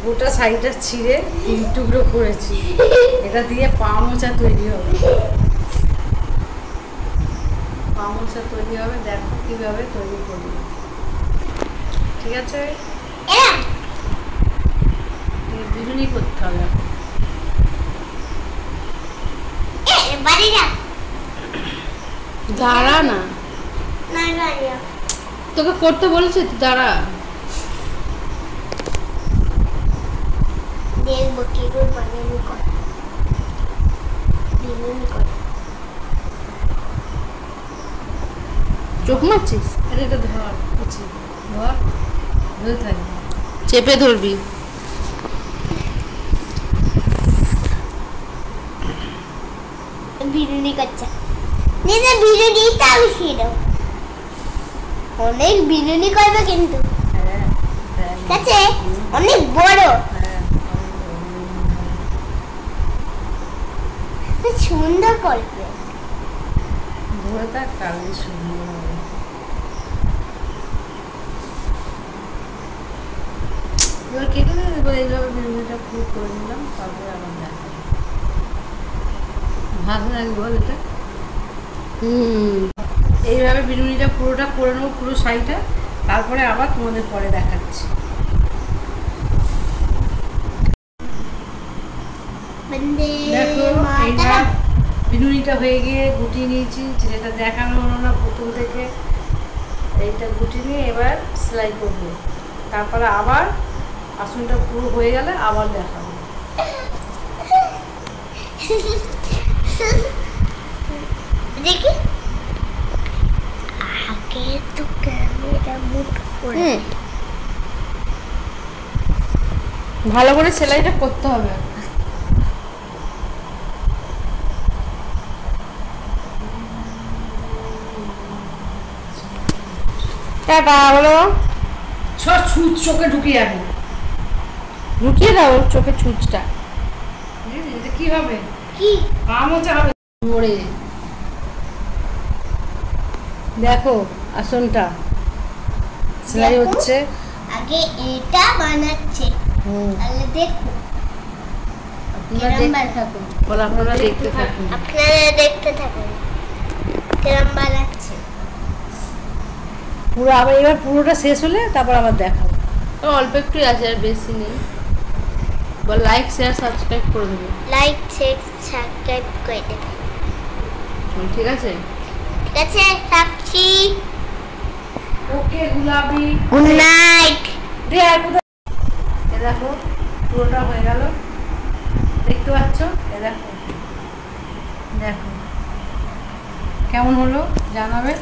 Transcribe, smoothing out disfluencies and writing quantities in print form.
গোটা সাইডটা ছিঁড়ে 3 টুকরো করেছি। এটা দিয়ে পা মোচা তৈরি হবে। পা মোচা তৈরি হবে, দেখো কিভাবে তৈরি করি। ঠিক আছে, বিনুনি করতে হবে। দাঁড়া না, তোকে করতে বলেছে, তুই দাঁড়া। দেখবো কি করে বানাবি কর বিনুনি কর। চোখ মারছিস? এটা ধর, বুঝছি, ধর, ধরে থাকবি, চেপে ধরবি। বিনুনি করছে, নিজে বিনুনিটা মিশিয়ে দাও। অনেক বিনুনি করবে কিন্তু, ঠিক আছে? অনেক বড়, সুন্দর করবে। ধরে থাক, তাহলে সুন্দর হবে। এবার কেটে দেবো, এইভাবে বিনুনিটা পুরো করে নিলাম, তারপরে আবার দেখা ভালো লাগে বল এটা। এইভাবে বিনুনিটা পুরোটা করে নেবো, পুরো শাড়িটা, তারপরে আবার তোমাদের পরে দেখাচ্ছি। দেখো এইবার বিনুনিটা হয়ে গিয়ে গুটিয়ে নিয়েছি, যেটা দেখানো হলো না প্রথম থেকে। এইটা গুটিয়ে নিয়ে এবার সেলাই করবো, তারপরে আবার আসনটা পুরো হয়ে গেলে আবার দেখাবো। দেখি আগে তো ক্যামেরা মুট করে ভালো করে সেলাইটা করতে হবে। টাটা বলো। ছুঁচ চোখে ঢুকিয়ে যাবে, ঢুকিয়ে দাও চোখে ছুঁচটা। এটা কি হবে? কি পা মোচা হবে মরে। দেখো আসনটা সেলাই হচ্ছে। আগে এটা বানাচ্ছে, তাহলে দেখো আপনারা দেখতে থাকুন। বলো, আপনারা দেখতে থাকুন। আপনারা দেখতে থাকুন কিরম বানাচ্ছে। পুরো আবার এবার পুরোটা শেষ হলে তারপর আবার দেখাবো। অল্প একটু আছে, আর বেশি নেই। বল লাইক শেয়ার সাবস্ক্রাইব করে দেবে। লাইক শেয়ার সাবস্ক্রাইব করে দেবে। ঠিক আছে, ঠিক আছে, রাখছি। ওকে গুলাবি, গুড নাইট। এ দেখো পুরোটা হয়ে গেল, দেখতে পাচ্ছ? এ দেখো, দেখো কেমন হলো জানাবে।